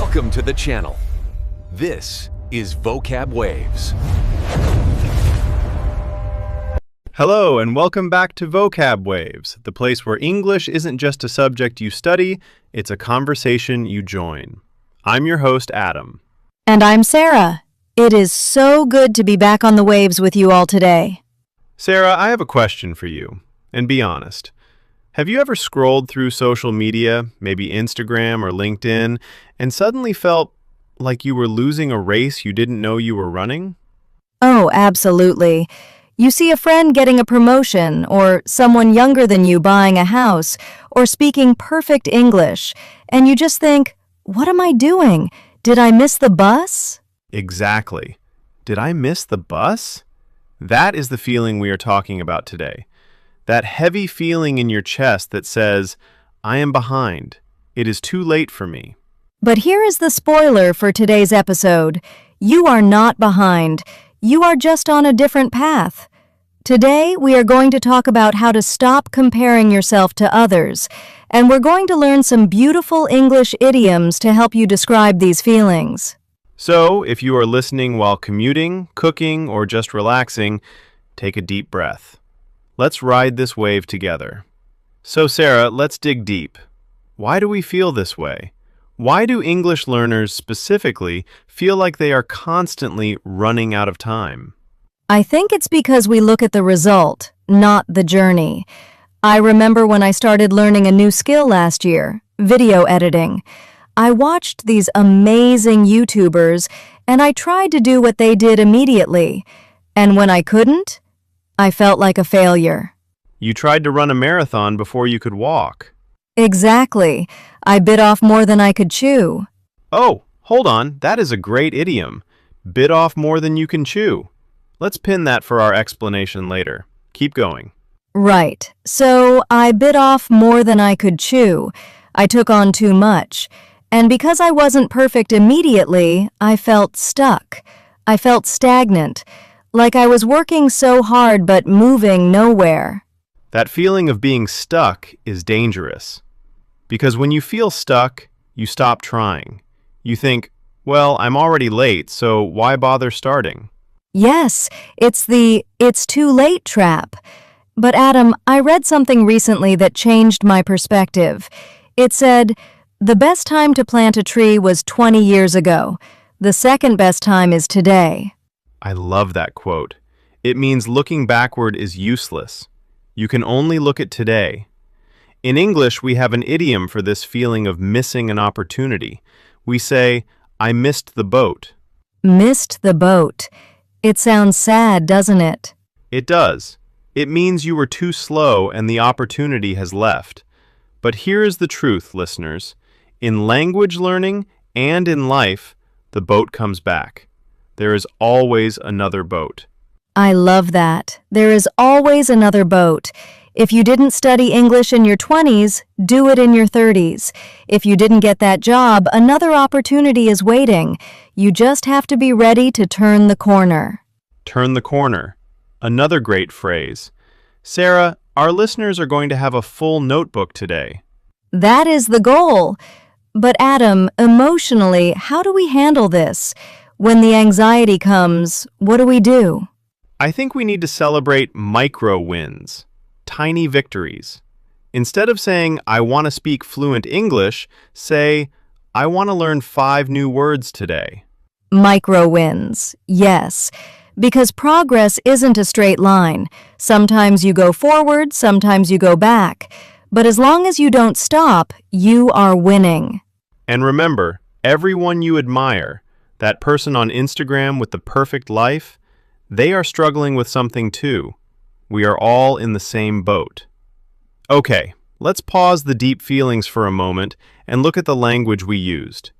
Welcome to the channel. This is Vocab Waves. Hello and welcome back to Vocab Waves, the place where English isn't just a subject you study, it's a conversation you join. I'm your host, Adam. And I'm Sara. It is so good to be back on the waves with you all today. Sara, I have a question for you, and be honest. Have you ever scrolled through social media, maybe Instagram or LinkedIn, and suddenly felt like you were losing a race you didn't know you were running? Oh, absolutely. You see a friend getting a promotion, or someone younger than you buying a house, or speaking perfect English, and you just think, what am I doing? Did I miss the bus? Exactly. Did I miss the bus? That is the feeling we are talking about today. That heavy feeling in your chest that says, I am behind. It is too late for me. But here is the spoiler for today's episode. You are not behind. You are just on a different path. Today, we are going to talk about how to stop comparing yourself to others, and we're going to learn some beautiful English idioms to help you describe these feelings. So, if you are listening while commuting, cooking, or just relaxing, take a deep breath. Let's ride this wave together. So, Sara, let's dig deep. Why do we feel this way? Why do English learners specifically feel like they are constantly running out of time? I think it's because we look at the result, not the journey. I remember when I started learning a new skill last year, video editing. I watched these amazing YouTubers, and I tried to do what they did immediately. And when I couldn't, I felt like a failure. You tried to run a marathon before you could walk. Exactly. I bit off more than I could chew. Oh, hold on. That is a great idiom. Bit off more than you can chew. Let's pin that for our explanation later. Keep going. Right. So I bit off more than I could chew. I took on too much. And because I wasn't perfect immediately, I felt stuck. I felt stagnant. Like I was working so hard but moving nowhere. That feeling of being stuck is dangerous. Because when you feel stuck, you stop trying. You think, well, I'm already late, so why bother starting? Yes, it's the "it's too late" trap. But Adam, I read something recently that changed my perspective. It said, the best time to plant a tree was 20 years ago. The second best time is today. I love that quote. It means looking backward is useless. You can only look at today. In English, we have an idiom for this feeling of missing an opportunity. We say, I missed the boat. Missed the boat. It sounds sad, doesn't it? It does. It means you were too slow and the opportunity has left. But here is the truth, listeners. In language learning and in life, the boat comes back. There is always another boat. I love that. There is always another boat. If you didn't study English in your 20s, do it in your 30s. If you didn't get that job, another opportunity is waiting. You just have to be ready to turn the corner. Turn the corner. Another great phrase. Sara, our listeners are going to have a full notebook today. That is the goal. But Adam, emotionally, how do we handle this? When the anxiety comes, what do? I think we need to celebrate micro wins, tiny victories. Instead of saying, I want to speak fluent English, say, I want to learn 5 new words today. Micro wins, yes. Because progress isn't a straight line. Sometimes you go forward, sometimes you go back. But as long as you don't stop, you are winning. And remember, everyone you admire, that person on Instagram with the perfect life, they are struggling with something too. We are all in the same boat. Okay, let's pause the deep feelings for a moment and look at the language we used.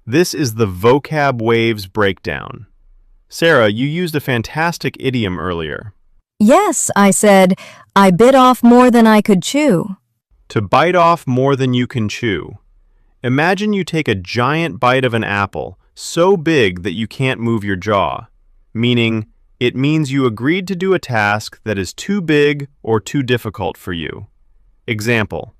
This is the Vocab Waves breakdown. Sara, you used a fantastic idiom earlier. Yes, I said, I bit off more than I could chew. To bite off more than you can chew. Imagine you take a giant bite of an apple, so big that you can't move your jaw, meaning it means you agreed to do a task that is too big or too difficult for you. Example,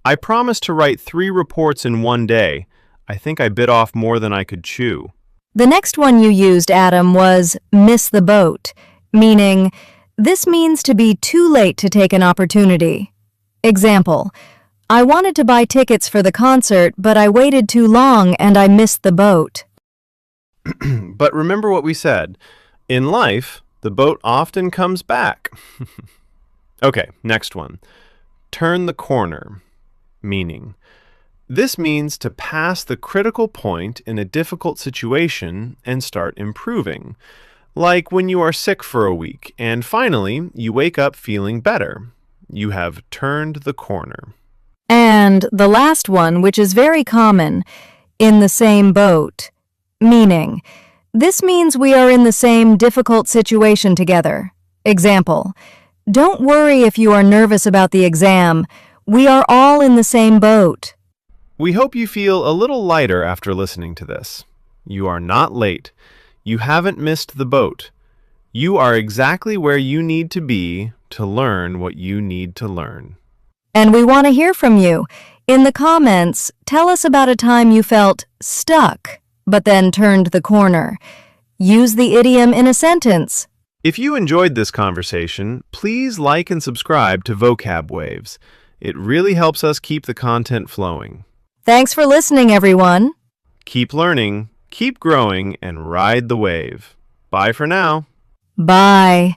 I promised to write 3 reports in one day. I think I bit off more than I could chew. The next one you used, Adam, was miss the boat, meaning this means to be too late to take an opportunity. Example, I wanted to buy tickets for the concert, but I waited too long and I missed the boat. But remember what we said. In life, the boat often comes back. Okay, next one. Turn the corner, meaning this means to pass the critical point in a difficult situation and start improving. Like when you are sick for a week and finally you wake up feeling better. You have turned the corner. And the last one, which is very common, in the same boat, meaning this means we are in the same difficult situation together. Example, don't worry if you are nervous about the exam. We are all in the same boat. We hope you feel a little lighter after listening to this. You are not late. You haven't missed the boat. You are exactly where you need to be to learn what you need to learn. And we want to hear from you. In the comments, tell us about a time you felt stuck, but then turned the corner. Use the idiom in a sentence. If you enjoyed this conversation, please like and subscribe to Vocab Waves. It really helps us keep the content flowing. Thanks for listening, everyone. Keep learning, keep growing, and ride the wave. Bye for now. Bye.